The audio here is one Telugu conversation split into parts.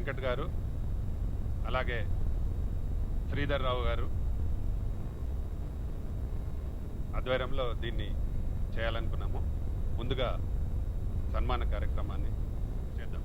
వెంకట్ గారు అలాగే శ్రీధర్ రావు గారు ఆధ్వర్యంలో దీన్ని చేయాలనుకున్నాము. ముందుగా సన్మాన కార్యక్రమాన్ని చేద్దాం.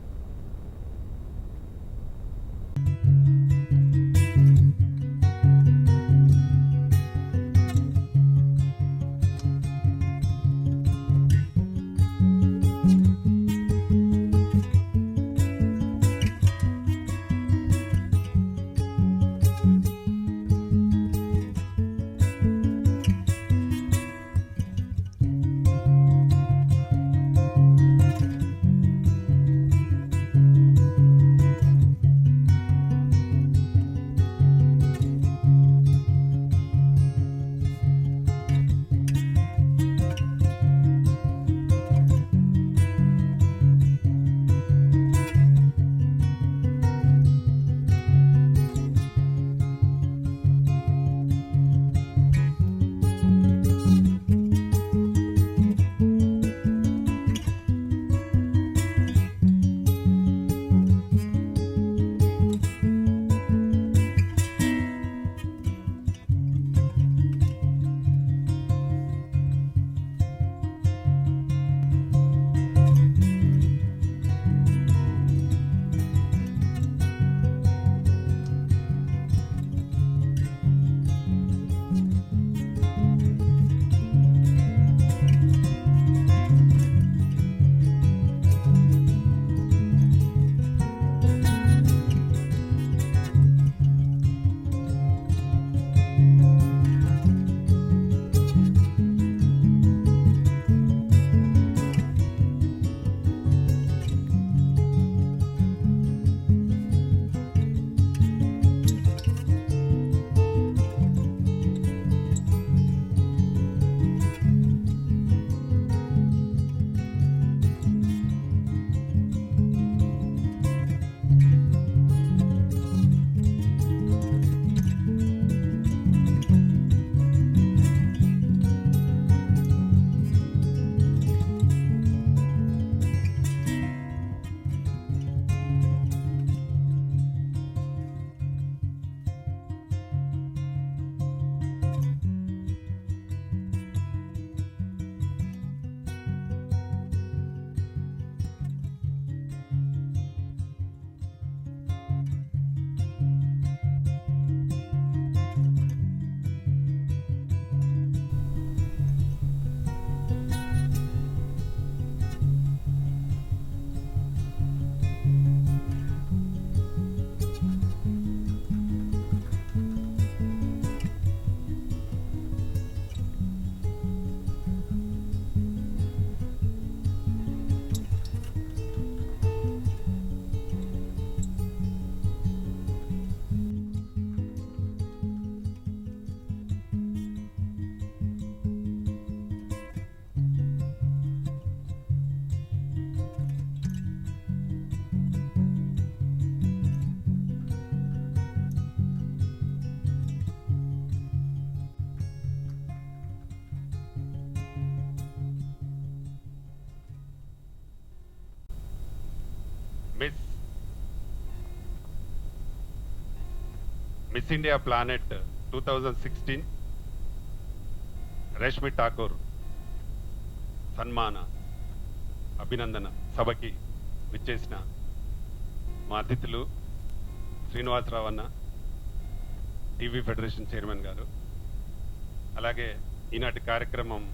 Miss India Planet 2016 Reshmi Thakur సన్మాన అభినందన సభకి విచ్చేసిన మా అతిథులు శ్రీనివాసరావు అన్న, టీవీ ఫెడరేషన్ చైర్మన్ గారు, అలాగే ఈనాటి కార్యక్రమం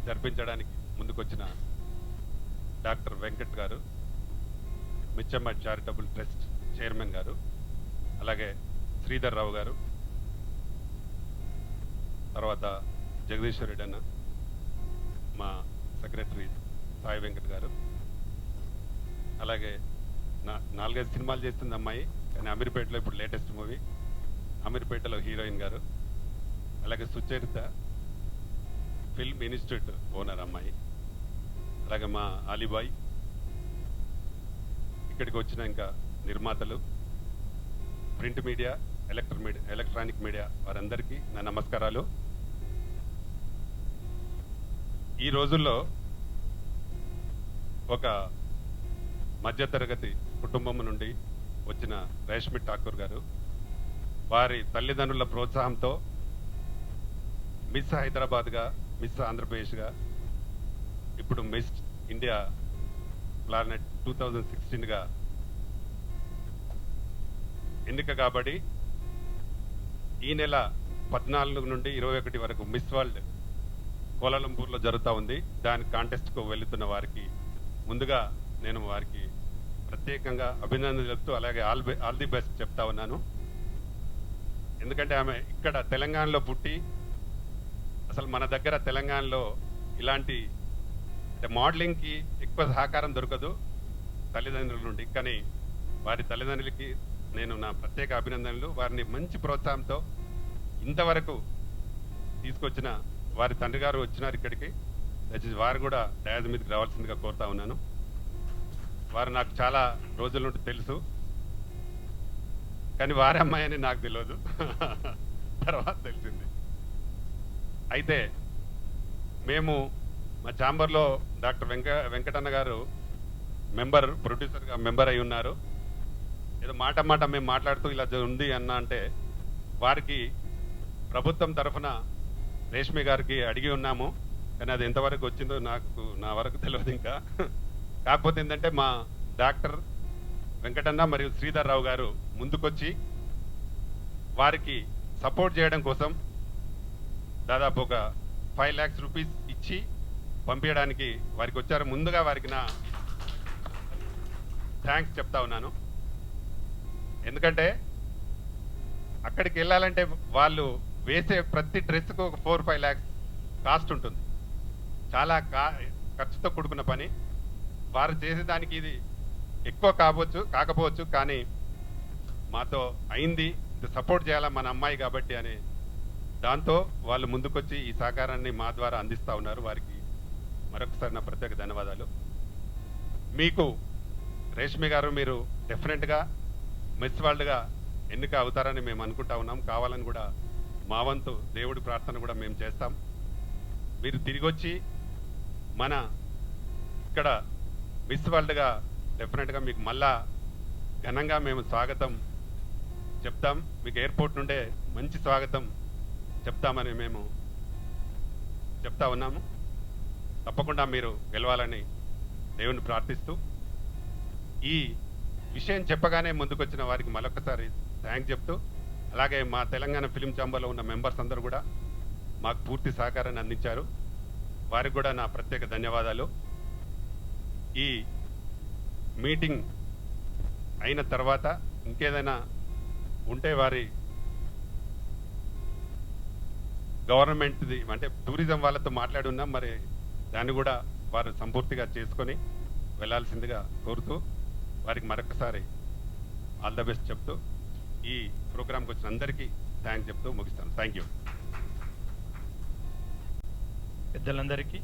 జరిపించడానికి ముందుకొచ్చిన డాక్టర్ వెంకట్ గారు, మిచ్చమ్మ చారిటబుల్ ట్రస్ట్ చైర్మన్ గారు, అలాగే శ్రీధర్ రావు గారు, తర్వాత జగదీశ్వర్ రెడ్డి అన్న, మా సెక్రటరీ సాయి వెంకట్ గారు, అలాగే 4-5 సినిమాలు చేస్తుంది అమ్మాయి, కానీ అమీర్పేటలో ఇప్పుడు లేటెస్ట్ మూవీ అమీర్పేటలో హీరోయిన్ గారు, అలాగే సుచరిత ఫిల్మ్ ఇన్స్టిట్యూట్ ఓనర్ అమ్మాయి, అలాగే మా అలీబాయ్, ఇక్కడికి వచ్చిన ఇంకా నిర్మాతలు, ప్రింట్ మీడియా, ఎలక్ట్రానిక్ మీడియా వారందరికీ నా నమస్కారాలు. ఈ రోజుల్లో ఒక మధ్యతరగతి కుటుంబం నుండి వచ్చిన రేష్మి ఠాకూర్ గారు వారి తల్లిదండ్రుల ప్రోత్సాహంతో మిస్ హైదరాబాద్గా, మిస్ ఆంధ్రప్రదేశ్గా, ఇప్పుడు మిస్ ఇండియా ప్లానెట్ 2016గా ఎన్నిక కాబడి ఈ నెల 14 నుండి 21 వరకు మిస్ వరల్డ్ కోలాలంపూర్లో జరుగుతూ ఉంది. దాని కాంటెస్ట్కు వెళుతున్న వారికి ముందుగా నేను వారికి ప్రత్యేకంగా అభినందనలు చెప్తూ అలాగే ఆల్ ది బెస్ట్ చెప్తా ఉన్నాను. ఎందుకంటే ఆమె ఇక్కడ తెలంగాణలో పుట్టి అసలు మన దగ్గర తెలంగాణలో ఇలాంటి మోడలింగ్కి ఎక్కువ సహకారం దొరకదు తల్లిదండ్రుల నుండి. కానీ వారి తల్లిదండ్రులకి నేను నా ప్రత్యేక అభినందనలు. వారిని మంచి ప్రోత్సాహంతో ఇంతవరకు తీసుకొచ్చిన వారి తండ్రి గారు వచ్చినారు ఇక్కడికి. దయచేసి వారు కూడా డయాజ్ మీదకి రావాల్సిందిగా కోరుతా ఉన్నాను. వారు నాకు చాలా రోజుల నుండి తెలుసు, కానీ వారి అమ్మాయి అని నాకు తెలియదు, తర్వాత తెలిసింది. అయితే మేము మా ఛాంబర్లో డాక్టర్ వెంకటన్న గారు ప్రొడ్యూసర్గా మెంబర్ అయి ఉన్నారు. ఏదో మాట మేము మాట్లాడుతూ ఇలా ఉంది అన్న అంటే వారికి ప్రభుత్వం తరఫున రేష్మి గారికి అడిగి ఉన్నాము, కానీ అది ఎంతవరకు వచ్చిందో నా వరకు తెలియదు ఇంకా. కాకపోతే ఏంటంటే మా డాక్టర్ వెంకటన్న మరియు శ్రీధర్ రావు గారు ముందుకొచ్చి వారికి సపోర్ట్ చేయడం కోసం దాదాపు ఒక 5 lakhs రూపీస్ ఇచ్చి పంపించడానికి వారికి వచ్చారు. ముందుగా వారికి నా థ్యాంక్స్ చెప్తా ఉన్నాను. ఎందుకంటే అక్కడికి వెళ్ళాలంటే వాళ్ళు వేసే ప్రతి డ్రెస్కు ఒక 4-5 lakhs కాస్ట్ ఉంటుంది. చాలా ఖర్చుతో కూడుకున్న పని. వారు చేసేదానికి ఇది ఎక్కువ కాకపోవచ్చు, కానీ మాతో అయింది, ఇది సపోర్ట్ చేయాలా మన అమ్మాయి కాబట్టి అని దాంతో వాళ్ళు ముందుకొచ్చి ఈ సహకారాన్ని మా ద్వారా అందిస్తూ ఉన్నారు. వారికి మరొకసారి నా ప్రత్యేక ధన్యవాదాలు. మీకు రేష్మి గారు మీరు డెఫినెట్గా మిస్ వరల్డ్గా ఎన్నిక అవుతారని మేము అనుకుంటా ఉన్నాం. కావాలని కూడా మా వంతు దేవుడి ప్రార్థన కూడా మేము చేస్తాం. మీరు తిరిగి వచ్చి మన ఇక్కడ మిస్ వరల్డ్గా డెఫినెట్గా మీకు మళ్ళా ఘనంగా మేము స్వాగతం చెప్తాం. మీకు ఎయిర్పోర్ట్ నుండే మంచి స్వాగతం చెప్తామని మేము చెప్తా ఉన్నాము. తప్పకుండా మీరు గెలవాలని దేవుని ప్రార్థిస్తూ ఈ విషయం చెప్పగానే ముందుకొచ్చిన వారికి మరొకసారి థ్యాంక్స్ చెప్తూ, అలాగే మా తెలంగాణ ఫిలిం ఛాంబర్లో ఉన్న మెంబర్స్ అందరూ కూడా మాకు పూర్తి సహకారాన్ని అందించారు. వారికి కూడా నా ప్రత్యేక ధన్యవాదాలు. ఈ మీటింగ్ అయిన తర్వాత ఇంకేదైనా ఉంటే వారి గవర్నమెంట్ది అంటే టూరిజం వాళ్ళతో మాట్లాడి ఉన్నాం, మరి దాన్ని కూడా వారు సంపూర్తిగా చేసుకొని వెళ్ళాల్సిందిగా కోరుతూ వారికి మరొకసారి ఆల్ ద బెస్ట్ చెప్తూ ఈ ప్రోగ్రాంకి వచ్చిన అందరికీ థ్యాంక్స్ చెప్తూ ముగిస్తాను. Thank you. పెద్దలందరికీ,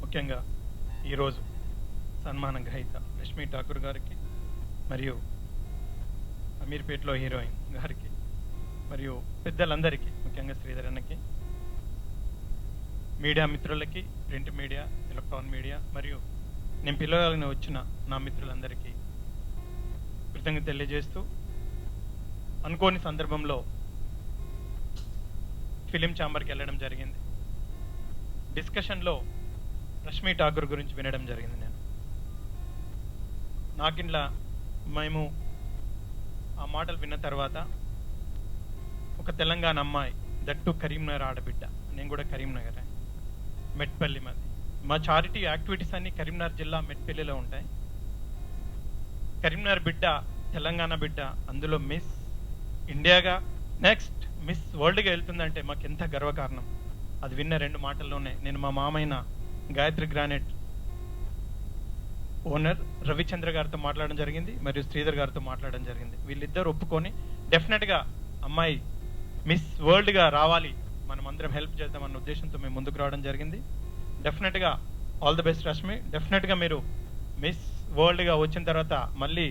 ముఖ్యంగా ఈరోజు సన్మాన గ్రహీత రేష్మి ఠాకూర్ గారికి మరియు అమీర్పేటలో హీరోయిన్ గారికి మరియు పెద్దలందరికీ, ముఖ్యంగా శ్రీధర్ అన్నకి, మీడియా మిత్రులకి, ప్రింట్ మీడియా, ఎలక్ట్రానిక్ మీడియా మరియు నేను పిలవగానే వచ్చిన నా మిత్రులందరికీ కృతజ్ఞత తెలియజేస్తూ, అనుకోని సందర్భంలో ఫిలిం ఛాంబర్కి వెళ్ళడం జరిగింది. డిస్కషన్లో రష్మి ఠాకూర్ గురించి వినడం జరిగింది. నాకింట్లా మేము ఆ మాటలు విన్న తర్వాత ఒక తెలంగాణ అమ్మాయి, దట్టు కరీంనగర్ ఆడబిడ్డ, నేను కూడా కరీంనగర్, మెట్పల్లి మాది. మా చారిటీ యాక్టివిటీస్ అన్ని కరీంనగర్ జిల్లా మెట్పల్లిలో ఉంటాయి. కరీంనగర్ బిడ్డ, తెలంగాణ బిడ్డ, అందులో మిస్ ఇండియాగా నెక్స్ట్ మిస్ వరల్డ్గా వెళ్తుందంటే మాకు ఎంత గర్వకారణం. అది విన్న 2 మాటల్లోనే నేను మా మామైన గాయత్రి గ్రానైట్ ఓనర్ రవిచంద్ర గారితో మాట్లాడడం జరిగింది మరియు శ్రీధర్ గారితో మాట్లాడడం జరిగింది. వీళ్ళిద్దరు ఒప్పుకొని డెఫినెట్గా అమ్మాయి మిస్ వరల్డ్గా రావాలి, మనం అందరం హెల్ప్ చేద్దామన్న ఉద్దేశంతో మేము ముందుకు రావడం జరిగింది. డెఫినెట్గా ఆల్ ది బెస్ట్ రష్మి. డెఫినెట్గా మీరు మిస్ వరల్డ్గా వచ్చిన తర్వాత మళ్ళీ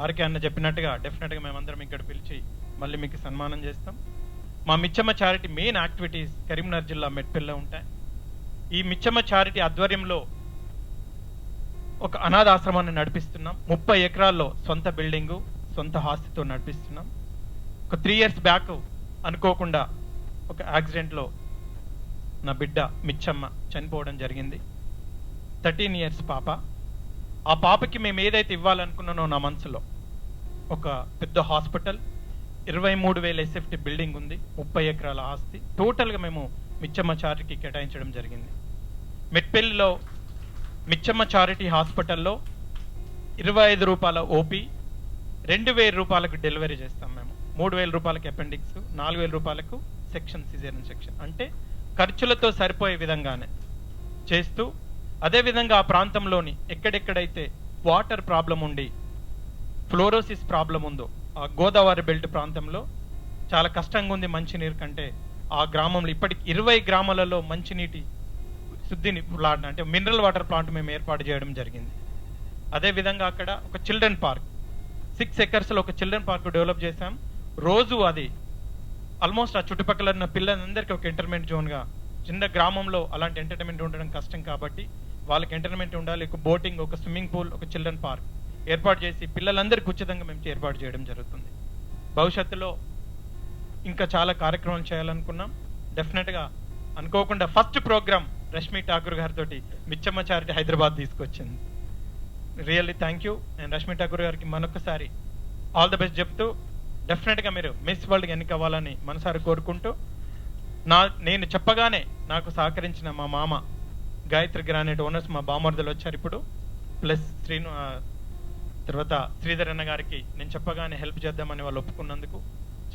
ఆర్కే అన్న చెప్పినట్టుగా డెఫినెట్గా మేమందరం ఇక్కడ పిలిచి మళ్ళీ మీకు సన్మానం చేస్తాం. మా మిచ్చమ్మ చారిటీ మెయిన్ యాక్టివిటీస్ కరీంనగర్ జిల్లా మెట్పల్లిలో ఉంటాయి. ఈ మిచ్చమ్మ చారిటీ ఆధ్వర్యంలో ఒక అనాథాశ్రమాన్ని నడిపిస్తున్నాం. 30 ఎకరాల్లో సొంత బిల్డింగు, సొంత ఆస్తితో నడిపిస్తున్నాం. ఒక 3 years బ్యాక్ అనుకోకుండా ఒక యాక్సిడెంట్లో నా బిడ్డ మిచ్చమ్మ చనిపోవడం జరిగింది. 13 years పాప. ఆ పాపకి మేము ఏదైతే ఇవ్వాలనుకున్నానో నా మనసులో ఒక పెద్ద హాస్పిటల్, 23,000 SFT బిల్డింగ్ ఉంది, 30 ఎకరాల ఆస్తి టోటల్గా మేము మిచ్చమ్మ చారిటీకి కేటాయించడం జరిగింది. మెట్పల్లిలో మిచ్చమ్మ చారిటీ హాస్పిటల్లో 25 రూపాయల ఓపీ, 2,000 రూపాయలకు డెలివరీ చేస్తాం మేము. 3,000 రూపాయలకు అపెండిక్స్, 4,000 రూపాయలకు సెక్షన్, సిజేరియన్ సెక్షన్. అంటే ఖర్చులతో సరిపోయే విధంగానే చేస్తూ, అదేవిధంగా ఆ ప్రాంతంలోని ఎక్కడెక్కడైతే వాటర్ ప్రాబ్లం ఉండి ఫ్లోరోసిస్ ప్రాబ్లం ఉందో ఆ గోదావరి బెల్ట్ ప్రాంతంలో చాలా కష్టంగా ఉంది మంచినీరు కంటే, ఆ గ్రామంలో ఇప్పటికి 20 గ్రామాలలో మంచినీటి శుద్ధిని ప్లాంట్ అంటే మినరల్ వాటర్ ప్లాంట్ మేము ఏర్పాటు చేయడం జరిగింది. అదేవిధంగా అక్కడ ఒక చిల్డ్రన్ పార్క్ 6 acresలో ఒక చిల్డ్రన్ పార్క్ డెవలప్ చేశాం. రోజు అది ఆల్మోస్ట్ ఆ చుట్టుపక్కల ఉన్న పిల్లలందరికీ ఒక ఎంటర్టైన్మెంట్ జోన్గా, చిన్న గ్రామంలో అలాంటి ఎంటర్టైన్మెంట్ ఉండడం కష్టం కాబట్టి వాళ్ళకి ఎంటర్టైన్మెంట్ ఉండాలి. ఒక బోటింగ్, ఒక స్విమ్మింగ్ పూల్, ఒక చిల్డ్రన్ పార్క్ ఏర్పాటు చేసి పిల్లలందరికీ ఉచితంగా మేము ఏర్పాటు చేయడం జరుగుతుంది. భవిష్యత్తులో ఇంకా చాలా కార్యక్రమాలు చేయాలనుకున్నాం. డెఫినెట్గా అనుకోకుండా ఫస్ట్ ప్రోగ్రామ్ రష్మి ఠాకూర్ గారితో మిచ్చమ్మ చారిటీ హైదరాబాద్ తీసుకొచ్చింది. Really thank you. నేను రష్మి ఠాకూర్ గారికి మరొకసారి ఆల్ ద బెస్ట్ చెప్తూ, డెఫినెట్గా మీరు మిస్ వరల్డ్కి ఎన్నికవ్వాలని మనసారి కోరుకుంటూ, నేను చెప్పగానే నాకు సహకరించిన మా మామ గాయత్రి గ్రానైట్ ఓనర్స్, మా బామర్దలు వచ్చారు ఇప్పుడు, ప్లస్ తర్వాత శ్రీధర్ అన్న గారికి నేను చెప్పగానే హెల్ప్ చేద్దామని వాళ్ళు ఒప్పుకున్నందుకు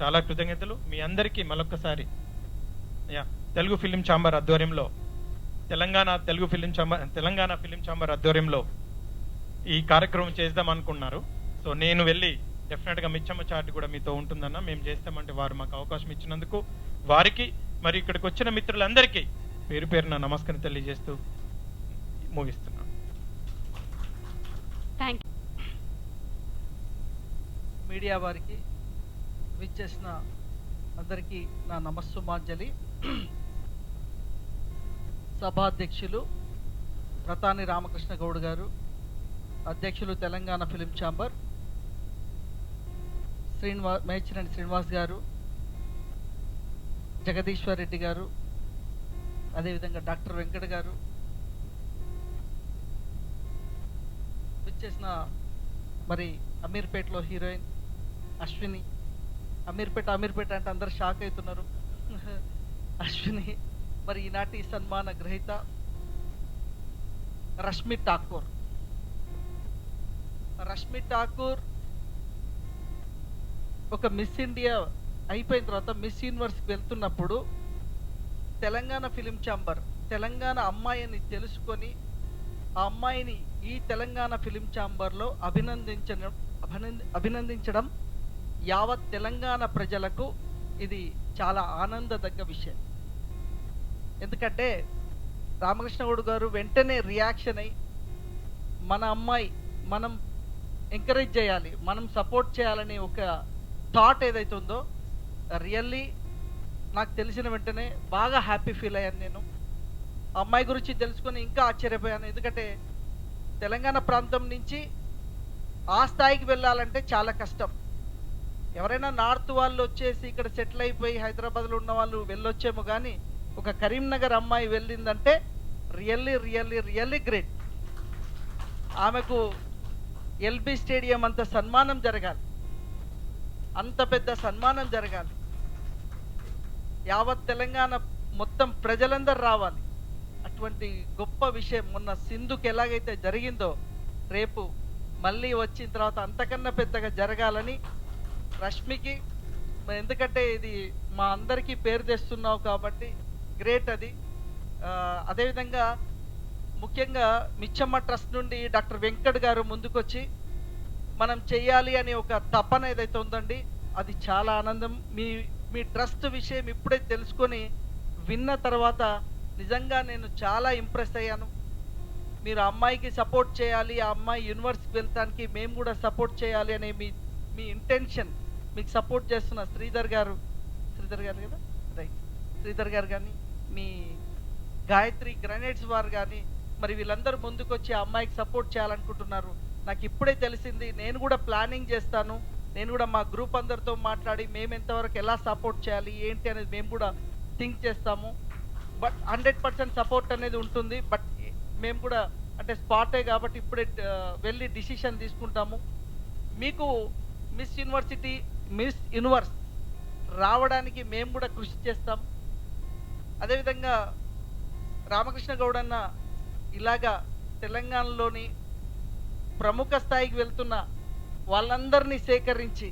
చాలా కృతజ్ఞతలు. మీ అందరికీ మరొక్కసారి తెలుగు ఫిలిం ఛాంబర్ ఆధ్వర్యంలో, తెలంగాణ ఫిలిం ఛాంబర్ ఆధ్వర్యంలో ఈ కార్యక్రమం చేద్దాం అనుకున్నారు. సో నేను వెళ్ళి డెఫినెట్గా మిచ్చమ్మ చార్ట్ కూడా మీతో ఉంటుందన్న, మేము చేస్తామంటే వారు మాకు అవకాశం ఇచ్చినందుకు వారికి, మరి ఇక్కడికి వచ్చిన మిత్రులందరికీ పేరు పేరున నమస్కారం తెలియజేస్తూ ముగిస్తున్నాను. Thank you. మీడియా వారికి విచ్చేసిన అందరికీ నా నమస్సుమాంజలి. సభాధ్యక్షులు రతాని రామకృష్ణ గౌడ్ గారు, అధ్యక్షులు తెలంగాణ ఫిలిం ఛాంబర్ మేచిరెడ్డి శ్రీనివాస్ గారు, జగదీశ్వర్ రెడ్డి గారు, అదేవిధంగా డాక్టర్ వెంకట్ గారు, విచ్చేసిన మరి అమీర్పేటలో హీరోయిన్ అశ్విని, అమీర్పేట అంటే అందరు షాక్ అవుతున్నారు. అశ్విని, మరి ఈనాటి సన్మాన గ్రహీత రష్మి ఠాకూర్. రష్మి ఠాకూర్ ఒక మిస్ ఇండియా అయిపోయిన తర్వాత మిస్ యూనివర్స్కి వెళ్తున్నప్పుడు తెలంగాణ ఫిలిం ఛాంబర్ తెలంగాణ అమ్మాయిని తెలుసుకొని ఆ అమ్మాయిని ఈ తెలంగాణ ఫిలిం ఛాంబర్లో అభినందించడం యావత్ తెలంగాణ ప్రజలకు ఇది చాలా ఆనందదగ్గ విషయం. ఎందుకంటే రామకృష్ణ గౌడ్ గారు వెంటనే రియాక్షన్ అయ్యి మన అమ్మాయి మనం ఎంకరేజ్ చేయాలి, మనం సపోర్ట్ చేయాలని ఒక థాట్ ఏదైతే ఉందో, రియల్లీ నాకు తెలిసిన వెంటనే బాగా హ్యాపీ ఫీల్ అయ్యాను. నేను అమ్మాయి గురించి తెలుసుకొని ఇంకా ఆశ్చర్యపోయాను. ఎందుకంటే తెలంగాణ ప్రాంతం నుంచి ఆ స్థాయికి వెళ్ళాలంటే చాలా కష్టం. ఎవరైనా నార్త్ వాళ్ళు వచ్చేసి ఇక్కడ సెటిల్ అయిపోయి హైదరాబాద్లో ఉన్న వాళ్ళు వెళ్ళొచ్చేమో, కానీ ఒక కరీంనగర్ అమ్మాయి వెళ్ళిందంటే రియల్లీ రియల్లీ రియల్లీ గ్రేట్. ఆమెకు ఎల్బీ స్టేడియం అంత సన్మానం జరగాలి, అంత పెద్ద సన్మానం జరగాలి, యావత్ తెలంగాణ మొత్తం ప్రజలందరూ రావాలి. అటువంటి గొప్ప విషయం మొన్న సింధుకి ఎలాగైతే జరిగిందో రేపు మళ్ళీ వచ్చిన తర్వాత అంతకన్నా పెద్దగా జరగాలని రష్మికి, ఎందుకంటే ఇది మా అందరికీ పేరు తెస్తున్నావు కాబట్టి గ్రేట్ అది. అదేవిధంగా ముఖ్యంగా మిచ్చమ్మ ట్రస్ట్ నుండి డాక్టర్ వెంకట్ గారు ముందుకొచ్చి మనం చెయ్యాలి అని ఒక తపన ఏదైతే ఉందండి, అది చాలా ఆనందం. మీ ట్రస్ట్ విషయం ఇప్పుడే తెలుసుకొని విన్న తర్వాత నిజంగా నేను చాలా ఇంప్రెస్ అయ్యాను. మీరు అమ్మాయికి సపోర్ట్ చేయాలి, ఆ అమ్మాయి యూనివర్సిటీకి వెళ్తానికి మేము కూడా సపోర్ట్ చేయాలి అనే మీ ఇంటెన్షన్, మీకు సపోర్ట్ చేస్తున్న శ్రీధర్ గారు కదా, రైట్, శ్రీధర్ గారు కానీ, మీ గాయత్రి గ్రానైట్స్ వారు కానీ, మరి వీళ్ళందరూ ముందుకొచ్చి ఆ అమ్మాయికి సపోర్ట్ చేయాలనుకుంటున్నారు. నాకు ఇప్పుడే తెలిసింది. నేను కూడా ప్లానింగ్ చేస్తాను. నేను కూడా మా గ్రూప్ అందరితో మాట్లాడి మేము ఎంతవరకు ఎలా సపోర్ట్ చేయాలి ఏంటి అనేది మేము కూడా థింక్ చేస్తాము. బట్ 100% సపోర్ట్ అనేది ఉంటుంది. బట్ మేము కూడా అంటే స్పాటే కాబట్టి ఇప్పుడే వెళ్ళి డిసిషన్ తీసుకుంటాము. మీకు మిస్ యూనివర్సిటీ, మిస్ యూనివర్స్ రావడానికి మేము కూడా కృషి చేస్తాం. అదేవిధంగా రామకృష్ణ గౌడ్ అన్న ఇలాగా తెలంగాణలోని ప్రముఖ స్థాయికి వెళ్తున్న వాళ్ళందరినీ సేకరించి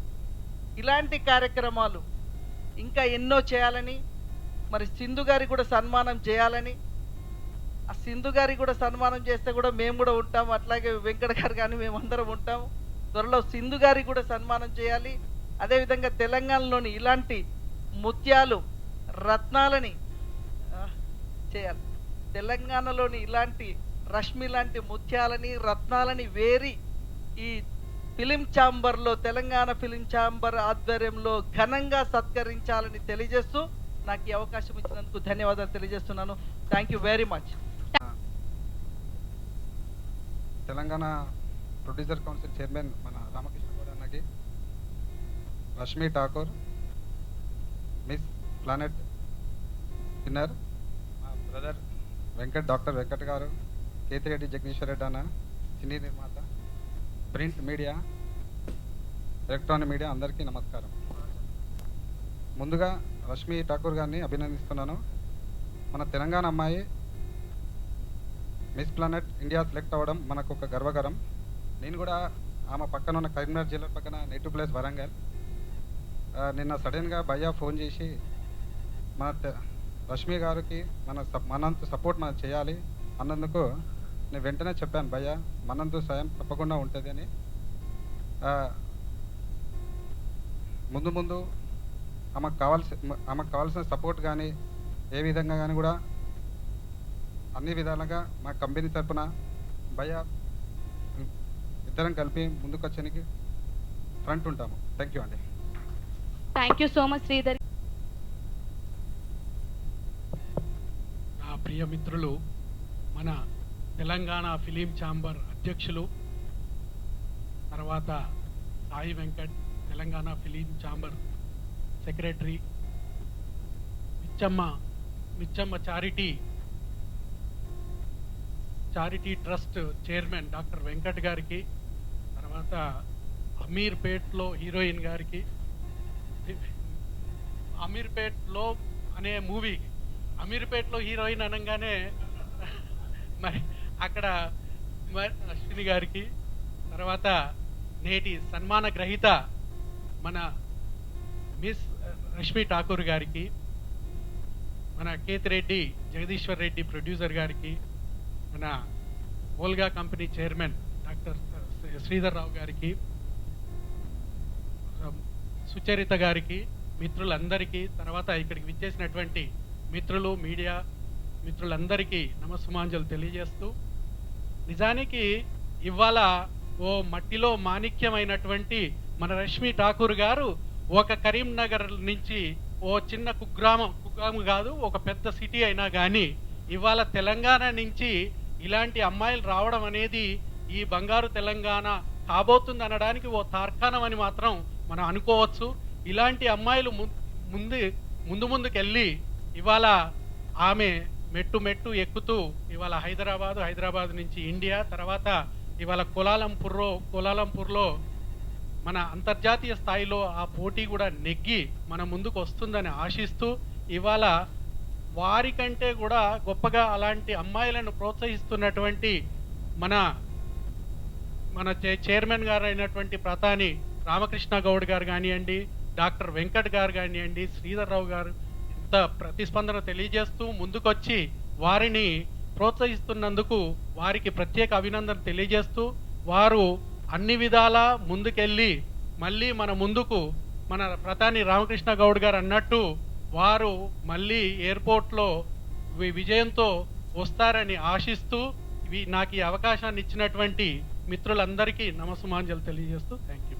ఇలాంటి కార్యక్రమాలు ఇంకా ఎన్నో చేయాలని, మరి సింధు గారి కూడా సన్మానం చేయాలని, ఆ సింధు గారి కూడా సన్మానం చేస్తే కూడా మేము కూడా ఉంటాము, అట్లాగే వెంకట గారు కానీ మేమందరం ఉంటాము. త్వరలో సింధు గారికి కూడా సన్మానం చేయాలి. అదేవిధంగా తెలంగాణలోని ఇలాంటి ముత్యాలు, రత్నాలని చేయాలి. తెలంగాణలోని ఇలాంటి రష్మి లాంటి ముత్యాలని, రత్నాలని వేరి ఈ ఫిలిం ఛాంబర్లో, తెలంగాణ ఫిలిం ఛాంబర్ ఆధ్వర్యంలో ఘనంగా సత్కరించాలని తెలియజేస్తూ నాకు ఈ అవకాశం ఇచ్చినందుకు ధన్యవాదాలు తెలియజేస్తున్నాను. Thank you very much. Telangana producer council chairman మన రామకృష్ణ గౌడ్ అన్నకి, Rashmi Thakur miss planet winner మా బ్రదర్ డాక్టర్ వెంకట్ గారు, కేతిరెడ్డి జగదీశ్వర్ రెడ్డి అన్న, సినీ నిర్మాత, ప్రింట్ మీడియా, ఎలక్ట్రానిక్ మీడియా అందరికీ నమస్కారం. ముందుగా రష్మి ఠాకూర్ గారిని అభినందిస్తున్నాను. మన తెలంగాణ అమ్మాయి మిస్ ప్లానెట్ ఇండియా సెలెక్ట్ అవ్వడం మనకు ఒక గర్వకారం. నేను కూడా ఆమె పక్కన ఉన్న కరీంనగర్ జిల్లా పక్కన నేటివ్ ప్లేస్ వరంగల్. నిన్న సడన్గా భయ్యా ఫోన్ చేసి మన రష్మి గారికి మనంత సపోర్ట్ మనం చేయాలి అన్నందుకు నేను వెంటనే చెప్పాను, భయ్యా మనంతు సాయం తప్పకుండా ఉంటుంది అని. ముందు ముందు ఆమెకు కావాల్సిన సపోర్ట్ కానీ ఏ విధంగా కానీ కూడా అన్ని విధాలుగా మా కంపెనీ తరఫున భయ్యా ఇద్దరం కలిపి ముందుకు వచ్చడానికి ఫ్రంట్ ఉంటాము. థ్యాంక్ యూ అండి. Thank you so much Sridhar. నా ప్రియ మిత్రులు, మన తెలంగాణ ఫిలిం ఛాంబర్ అధ్యక్షులు, తర్వాత Sai Venkat, Telangana film chamber secretary, Michamma charity trust chairman doctor Venkat గారికి, తర్వాత అమీర్పేట్లో హీరోయిన్ గారికి, అమీర్పేట్లో అనే మూవీకి అమీర్పేట్లో హీరోయిన్ అనగానే మరి అక్కడ అశ్విని గారికి, తర్వాత నేటి సన్మాన గ్రహీత మన మిస్ రష్మి ఠాకూర్ గారికి, మన కేతిరెడ్డి జగదీశ్వర్ రెడ్డి ప్రొడ్యూసర్ గారికి, మన Olga company chairman doctor Sridhar Rao గారికి, సుచరిత గారికి, మిత్రులందరికీ, తర్వాత ఇక్కడికి విచ్చేసినటువంటి మిత్రులు, మీడియా మిత్రులందరికీ నమస్సుమాంజలు తెలియజేస్తూ, నిజానికి ఇవాళ ఓ మట్టిలో మాణిక్యమైనటువంటి మన రష్మి ఠాకూర్ గారు ఒక కరీంనగర్ నుంచి ఓ చిన్న కుగ్రామం కాదు, ఒక పెద్ద సిటీ అయినా కానీ ఇవాళ తెలంగాణ నుంచి ఇలాంటి అమ్మాయిలు రావడం అనేది ఈ బంగారు తెలంగాణ కాబోతుంది అనడానికి ఓ తార్కాణం అని మాత్రం మనం అనుకోవచ్చు. ఇలాంటి అమ్మాయిలు ముందుకెళ్ళి ఇవాళ ఆమె మెట్టు ఎక్కుతూ ఇవాళ హైదరాబాద్ నుంచి ఇండియా, తర్వాత ఇవాళ కోలాలంపూర్లో మన అంతర్జాతీయ స్థాయిలో ఆ పోటీ కూడా నెగ్గి మన ముందుకు వస్తుందని ఆశిస్తూ, ఇవాళ వారికంటే కూడా గొప్పగా అలాంటి అమ్మాయిలను ప్రోత్సహిస్తున్నటువంటి మన చైర్మన్ గారు అయినటువంటి ప్రధాని రామకృష్ణ గౌడ్ గారు కానివ్వండి, డాక్టర్ వెంకట్ గారు కానివ్వండి, శ్రీధర్ రావు గారు ఇంత ప్రతిస్పందన తెలియజేస్తూ ముందుకొచ్చి వారిని ప్రోత్సహిస్తున్నందుకు వారికి ప్రత్యేక అభినందన తెలియజేస్తూ, వారు అన్ని విధాలా ముందుకెళ్ళి మళ్ళీ మన ముందుకు మన ప్రధాని రామకృష్ణ గౌడ్ గారు అన్నట్టు వారు మళ్ళీ ఎయిర్పోర్ట్లో విజయంతో వస్తారని ఆశిస్తూ నాకు ఈ అవకాశాన్ని ఇచ్చినటువంటి మిత్రులందరికీ నమస్సుమాంజలు తెలియజేస్తూ thank you.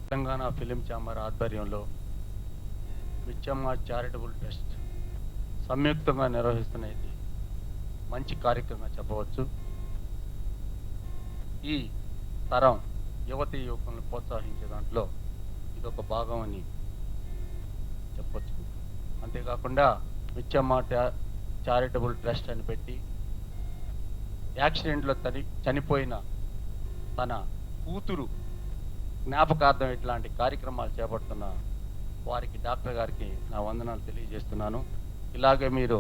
Telangana film chamber ఆధ్వర్యంలో మిచ్చమ్మ చారిటబుల్ ట్రస్ట్ సంయుక్తంగా నిర్వహిస్తున్నది మంచి కార్యక్రమంగా చెప్పవచ్చు. ఈ తరం యువతీ యువకులను ప్రోత్సహించే దాంట్లో ఇదొక భాగం అని చెప్పొచ్చు. అంతేకాకుండా మిచ్చమ్మ చారిటబుల్ ట్రస్ట్ అని పెట్టి యాక్సిడెంట్లో చనిపోయిన తన కూతురు జ్ఞాపకార్థం ఇట్లాంటి కార్యక్రమాలు చేపడుతున్న వారికి డాక్టర్ గారికి నా వందనాలు తెలియజేస్తున్నాను. ఇలాగే మీరు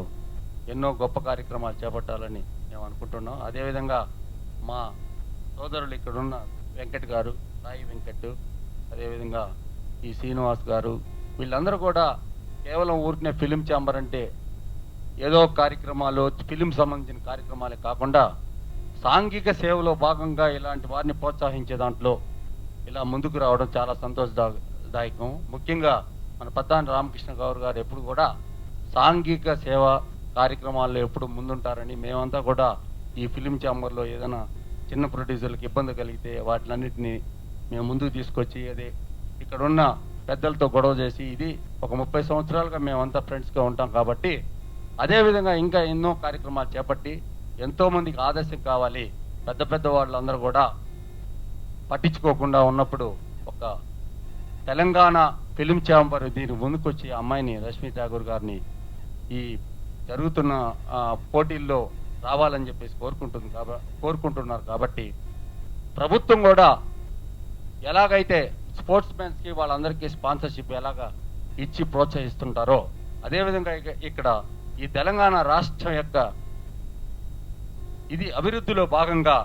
ఎన్నో గొప్ప కార్యక్రమాలు చేపట్టాలని మేము అనుకుంటున్నాం. అదేవిధంగా మా సోదరులు ఇక్కడున్న వెంకట్ గారు, సాయి వెంకట్, అదేవిధంగా ఈ శ్రీనివాస్ గారు, వీళ్ళందరూ కూడా కేవలం ఊరికనే ఫిలిం ఛాంబర్ అంటే ఏదో కార్యక్రమాలు ఫిలిం సంబంధించిన కార్యక్రమాలే కాకుండా సాంఘిక సేవలో భాగంగా ఇలాంటి వారిని ప్రోత్సహించే దాంట్లో ఇలా ముందుకు రావడం చాలా సంతోషదాయకం. ముఖ్యంగా మన పద్దాని రామకృష్ణ గౌడ్ గారు ఎప్పుడు కూడా సాంఘిక సేవ కార్యక్రమాల్లో ఎప్పుడు ముందుంటారని, మేమంతా కూడా ఈ ఫిలిం ఛాంబర్లో ఏదైనా చిన్న ప్రొడ్యూసర్లకు ఇబ్బంది కలిగితే వాటిలన్నింటినీ మేము ముందుకు తీసుకొచ్చి అదే ఇక్కడున్న పెద్దలతో గొడవ చేసి ఇది ఒక 30 సంవత్సరాలుగా మేమంతా ఫ్రెండ్స్గా ఉంటాం కాబట్టి అదేవిధంగా ఇంకా ఎన్నో కార్యక్రమాలు చేపట్టి ఎంతోమందికి ఆదర్శం కావాలి. పెద్ద పెద్ద వాళ్ళందరూ కూడా పట్టించుకోకుండా ఉన్నప్పుడు ఒక తెలంగాణ ఫిలిం ఛాంబర్ దీని ముందుకొచ్చి అమ్మాయిని రష్మి ఠాగూర్ గారిని ఈ జరుగుతున్న పోటీల్లో రావాలని చెప్పేసి కోరుకుంటున్నారు కాబట్టి ప్రభుత్వం కూడా ఎలాగైతే స్పోర్ట్స్ మ్యాన్స్కి వాళ్ళందరికీ స్పాన్సర్షిప్ ఎలాగా ఇచ్చి ప్రోత్సహిస్తుంటారో అదేవిధంగా ఇక్కడ ఈ తెలంగాణ రాష్ట్రం యొక్క ఇది అభివృద్ధిలో భాగంగా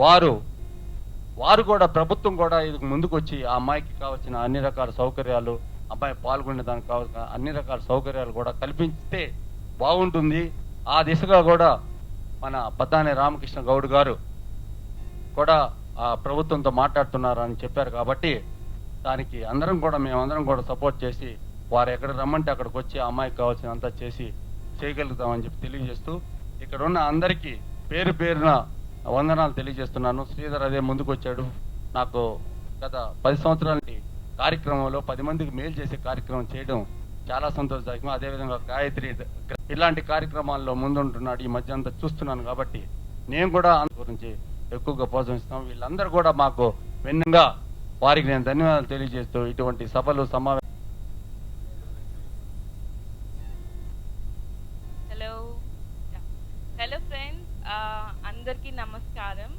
వారు కూడా ప్రభుత్వం కూడా ఇది ముందుకొచ్చి ఆ అమ్మాయికి కావాల్సిన అన్ని రకాల సౌకర్యాలు, అమ్మాయి పాల్గొనే దానికి కావాల్సిన అన్ని రకాల సౌకర్యాలు కూడా కల్పిస్తే బాగుంటుంది. ఆ దిశగా కూడా మన పద్దాని రామకృష్ణ గౌడ్ గారు కూడా ఆ ప్రభుత్వంతో మాట్లాడుతున్నారని చెప్పారు కాబట్టి దానికి మేమందరం కూడా సపోర్ట్ చేసి వారు ఎక్కడ రమ్మంటే అక్కడికి వచ్చి ఆ అమ్మాయికి కావాల్సినంత చేసి చేయగలుగుతామని చెప్పి తెలియజేస్తూ ఇక్కడ ఉన్న అందరికీ పేరు పేరున వందనాలు తెలియజేస్తున్నాను. శ్రీధర్ అదే ముందుకు వచ్చాడు. నాకు గత 10 సంవత్సరాల కార్యక్రమంలో 10 మందికి మేలు చేసే కార్యక్రమం చేయడం చాలా సంతోషదాయకం. అదేవిధంగా గాయత్రి ఇలాంటి కార్యక్రమాల్లో ముందుంటున్నాడు. ఈ మధ్య అంతా చూస్తున్నాను కాబట్టి నేను కూడా గురించి ఎక్కువగా ప్రోత్సహిస్తాం. వీళ్ళందరూ కూడా మాకు వెన్నుగా వారికి నేను ధన్యవాదాలు తెలియజేస్తూ ఇటువంటి సభలు సమావేశం హలో ఫ్రెండ్స్, అందరికీ నమస్కారం.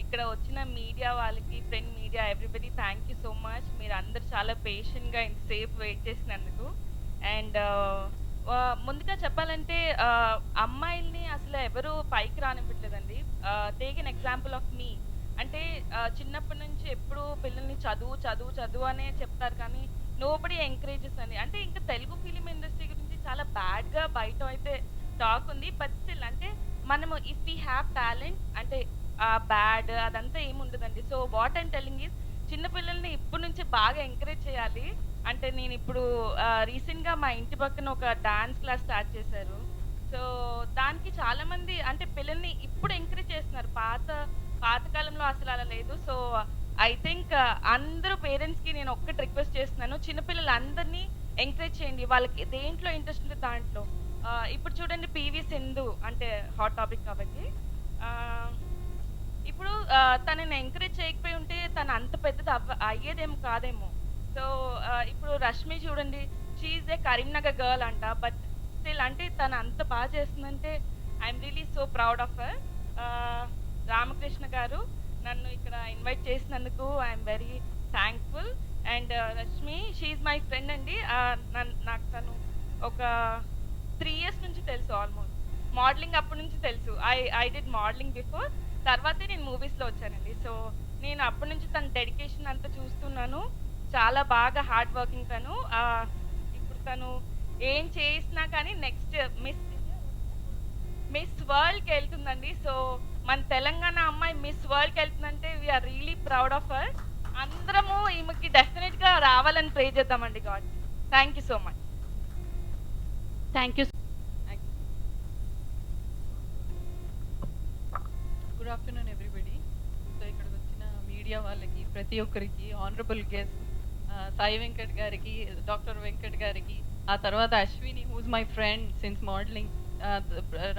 ఇక్కడ వచ్చిన మీడియా వాళ్ళకి, print media, everybody thank you so much. మీరు అందరు చాలా పేషెంట్గా ఇంతసేపు వెయిట్ చేసినందుకు. అండ్ ముందుగా చెప్పాలంటే అమ్మాయిల్ని అసలు ఎవరు పైకి రానివ్వట్లేదండి. టేక్ ఎన్ ఎగ్జాంపుల్ ఆఫ్ మీ. అంటే చిన్నప్పటి నుంచి ఎప్పుడు పిల్లల్ని చదువు అనే చెప్తారు కానీ నోబడి ఎంకరేజెస్ అని. అంటే ఇంకా తెలుగు ఫిలిం ఇండస్ట్రీ గురించి చాలా బ్యాడ్గా బయట అయితే టాక్ ఉంది. బట్ స్టిల్ అంటే మనము ఇఫ్ వీ హ్యావ్ టాలెంట్ అంటే బ్యాడ్ అదంతా ఏముండదండి. So what I'm telling is చిన్నపిల్లల్ని ఇప్పటి నుంచి బాగా ఎంకరేజ్ చేయాలి. అంటే నేను ఇప్పుడు రీసెంట్గా మా ఇంటి పక్కన ఒక డాన్స్ క్లాస్ స్టార్ట్ చేశారు. సో దానికి చాలామంది అంటే పిల్లల్ని ఇప్పుడు ఎంకరేజ్ చేస్తున్నారు. పాతకాలంలో అసలు అలా లేదు. సో ఐ థింక్ అందరూ పేరెంట్స్కి నేను ఒక్కటి రిక్వెస్ట్ చేస్తున్నాను, చిన్నపిల్లలందరినీ ఎంకరేజ్ చేయండి. వాళ్ళకి దేంట్లో ఇంట్రెస్ట్ ఉంటే దాంట్లో. ఇప్పుడు చూడండి పివి సింధు అంటే హాట్ టాపిక్ కాబట్టి ఇప్పుడు తనని ఎంకరేజ్ చేయకపోయి ఉంటే తను అంత పెద్దది అయ్యేదేమో కాదేమో. సో ఇప్పుడు రష్మి చూడండి, షీఈ్ ఏ కరీంనగర్ గర్ల్ అంట. బట్ స్టిల్ అంటే తను అంత బాగా చేస్తుందంటే I'm really so proud of her. Ramakrishna garu నన్ను ఇక్కడ ఇన్వైట్ చేసినందుకు I'm very thankful. And Rashmi she's my friend అండి. నాకు తను ఒక 3 years నుంచి తెలుసు. ఆల్మోస్ట్ మోడలింగ్ అప్పటి నుంచి తెలుసు. I did modelling before. తర్వాతే నేను మూవీస్లో వచ్చానండి. సో నేను అప్పటి నుంచి తన డెడికేషన్ అంతా చూస్తున్నాను. చాలా బాగా హార్డ్ వర్కింగ్ తను. ఇప్పుడు తను ఏం చేసినా కానీ నెక్స్ట్ మిస్ వరల్డ్కి వెళ్తుందండి. సో మన తెలంగాణ అమ్మాయి మిస్ వరల్డ్కి వెళ్తుందంటే we are really proud of her. అందరము ఈమెకి డెఫినెట్గా రావాలని ప్రే చేద్దామండి God. Thank you so much. Thank you. Good afternoon everybody. So ఇక్కడికి వచ్చిన మీడియా వాళ్ళకి, ప్రతి ఒక్కరికి, ఆనరబుల్ గెస్ట్ సాయి వెంకట్ గారికి, డాక్టర్ వెంకట్ గారికి, ఆ తర్వాత Ashwini who's my friend since modeling,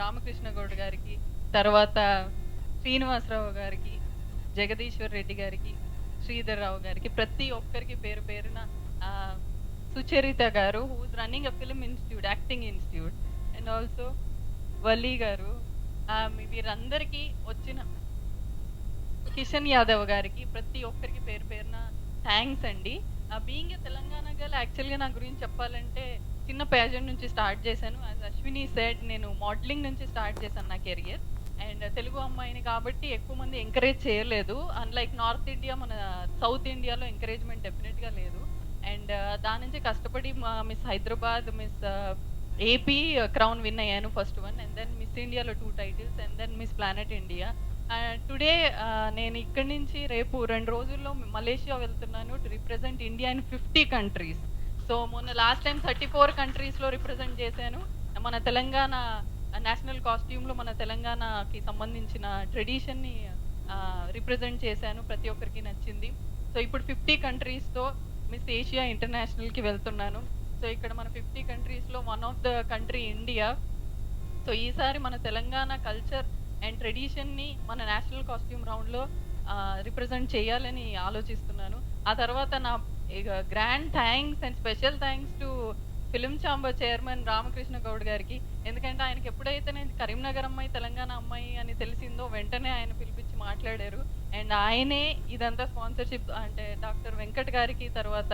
Ramakrishna Goud గారికి, తర్వాత శ్రీనివాసరావు గారికి, జగదీశ్వర్ రెడ్డి గారికి, శ్రీధర్ రావు గారికి, ప్రతి ఒక్కరికి పేరు పేరున, Sucharitha garu who's running a film institute, acting institute, and also Vali garu, వీరందరికీ వచ్చిన కిషన్ యాదవ్ గారికి, ప్రతి ఒక్కరికి పేరు పేరున థ్యాంక్స్ అండి. బీయింగ్ ఏ తెలంగాణ గర్ల్, యాక్చువల్గా నా గురించి చెప్పాలంటే చిన్న పేజెంట్ నుంచి స్టార్ట్ చేశాను. యాజ్ అశ్విని సెడ్, నేను మోడలింగ్ నుంచి స్టార్ట్ చేశాను నా కెరియర్. అండ్ తెలుగు అమ్మాయిని కాబట్టి ఎక్కువ మంది ఎంకరేజ్ చేయలేదు. అన్లైక్ నార్త్ ఇండియా, మన సౌత్ ఇండియాలో ఎంకరేజ్మెంట్ డెఫినెట్గా లేదు. అండ్ దాని నుంచి కష్టపడి Miss Hyderabad, Miss AP crown win అయ్యాను first one, and then Miss ఇండియాలో 2 titles, and then Miss Planet India. Today నేను ఇక్కడి నుంచి రేపు 2 రోజుల్లో మలేషియా వెళ్తున్నాను to represent India in 50 countries. So మొన్న లాస్ట్ టైం 34 కంట్రీస్లో రిప్రజెంట్ చేశాను. మన తెలంగాణ నేషనల్ కాస్ట్యూమ్లో మన తెలంగాణకి సంబంధించిన ట్రెడిషన్ని రిప్రజెంట్ చేశాను. ప్రతి ఒక్కరికి నచ్చింది. సో ఇప్పుడు 50 కంట్రీస్తో మిస్ ఏషియా ఇంటర్నేషనల్కి వెళ్తున్నాను. సో ఇక్కడ మన 50 కంట్రీస్లో one of the country India. So ఈసారి మన తెలంగాణ కల్చర్ అండ్ ట్రెడిషన్ని మన నేషనల్ కాస్ట్యూమ్ రౌండ్లో రిప్రజెంట్ చేయాలని ఆలోచిస్తున్నాను. ఆ తర్వాత నా grand thanks and special thanks to film chamber chairman Ramakrishna Goud గారికి. ఎందుకంటే ఆయనకి ఎప్పుడైతే నేను కరీంనగర్ అమ్మాయి, తెలంగాణ అమ్మాయి అని తెలిసిందో వెంటనే ఆయన పిలిపించి మాట్లాడారు. అండ్ ఆయనే ఇదంతా స్పాన్సర్షిప్, అంటే డాక్టర్ వెంకట్ గారికి, తర్వాత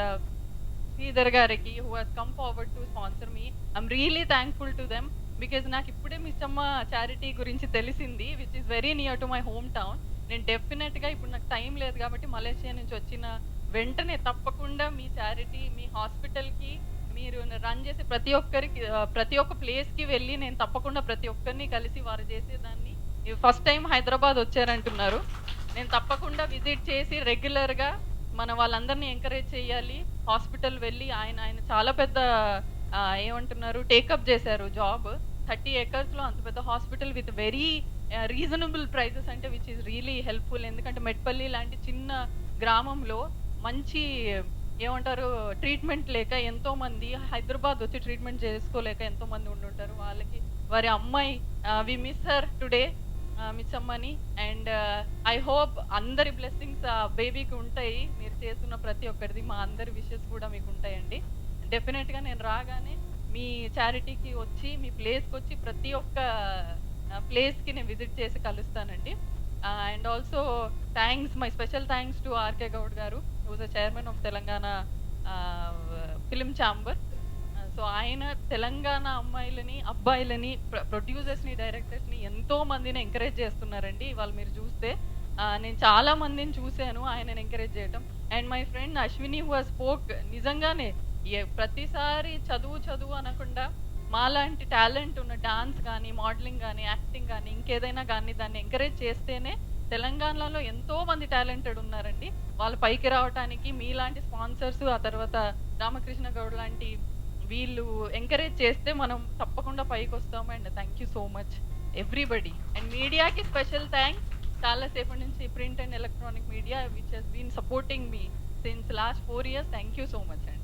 శ్రీధర్ గారికి, who has come forward to sponsor me. I'm really thankful to them. Because నాకు ఇప్పుడే మిస్సమ్మ చారిటీ గురించి తెలిసింది, which is very near to my home town. నేను డెఫినెట్గా ఇప్పుడు నాకు టైం లేదు కాబట్టి మలేషియా నుంచి వచ్చిన వెంటనే తప్పకుండా మీ చారిటీ, మీ హాస్పిటల్కి మీరు రన్ చేసే ప్రతి ఒక్క ప్లేస్కి వెళ్ళి నేను తప్పకుండా ప్రతి ఒక్కరిని కలిసి వారు చేసేదాన్ని. ఫస్ట్ టైం హైదరాబాద్ వచ్చారంటున్నారు, నేను తప్పకుండా విజిట్ చేసి రెగ్యులర్గా మన వాళ్ళందరినీ ఎంకరేజ్ చేయాలి. హాస్పిటల్ వెళ్ళి ఆయన చాలా పెద్ద ఏమంటున్నారు టేకప్ చేశారు జాబ్. 30 acresలో అంత పెద్ద hospital with very reasonable prices, అంటే విచ్ ఈస్ రియలీ హెల్ప్ఫుల్. ఎందుకంటే మెట్పల్లి లాంటి చిన్న గ్రామంలో మంచి ఏమంటారు ట్రీట్మెంట్ లేక ఎంతోమంది హైదరాబాద్ వచ్చి ట్రీట్మెంట్ చేసుకోలేక ఎంతోమంది ఉండుంటారు. వాళ్ళకి వారి అమ్మాయి, we miss her today, miss అమ్మని. అండ్ ఐ హోప్ అందరి బ్లెస్సింగ్స్ ఆ బేబీకి ఉంటాయి. మీరు చేస్తున్న ప్రతి ఒక్కరిది, మా అందరి విషెస్ కూడా మీకు ఉంటాయండి. డెఫినెట్గా నేను రాగానే మీ చారిటీకి వచ్చి, మీ ప్లేస్కి వచ్చి ప్రతి ఒక్క ప్లేస్కి నేను విజిట్ చేసి కలుస్తానండి. And also thanks, my special thanks to RK Goud garu, who is the chairman of Telangana film chamber. So ఆయన తెలంగాణ అమ్మాయిలని, అబ్బాయిలని, ప్రొడ్యూసర్స్ని, డైరెక్టర్స్ని ఎంతో మందిని ఎంకరేజ్ చేస్తున్నారండి. ఇవాళ మీరు చూస్తే నేను చాలా మందిని చూశాను ఆయనని ఎంకరేజ్ చేయటం. And my friend Ashwini who has spoke, నిజంగానే ప్రతిసారి చదువు అనకుండా మాలాంటి టాలెంట్ ఉన్న డాన్స్ కానీ, మోడలింగ్ కానీ, యాక్టింగ్ కానీ, ఇంకేదైనా కానీ దాన్ని ఎంకరేజ్ చేస్తేనే తెలంగాణలో ఎంతో మంది టాలెంటెడ్ ఉన్నారండి. వాళ్ళు పైకి రావడానికి మీలాంటి స్పాన్సర్స్, ఆ తర్వాత రామకృష్ణ గౌడ్ లాంటి వీళ్ళు ఎంకరేజ్ చేస్తే మనం తప్పకుండా పైకి వస్తాము. And thank you so much everybody. And మీడియాకి స్పెషల్ థ్యాంక్స్. చాలాసేపటి నుంచి print and electronic media which has been supporting me since last 4 years. Thank you so much అండి.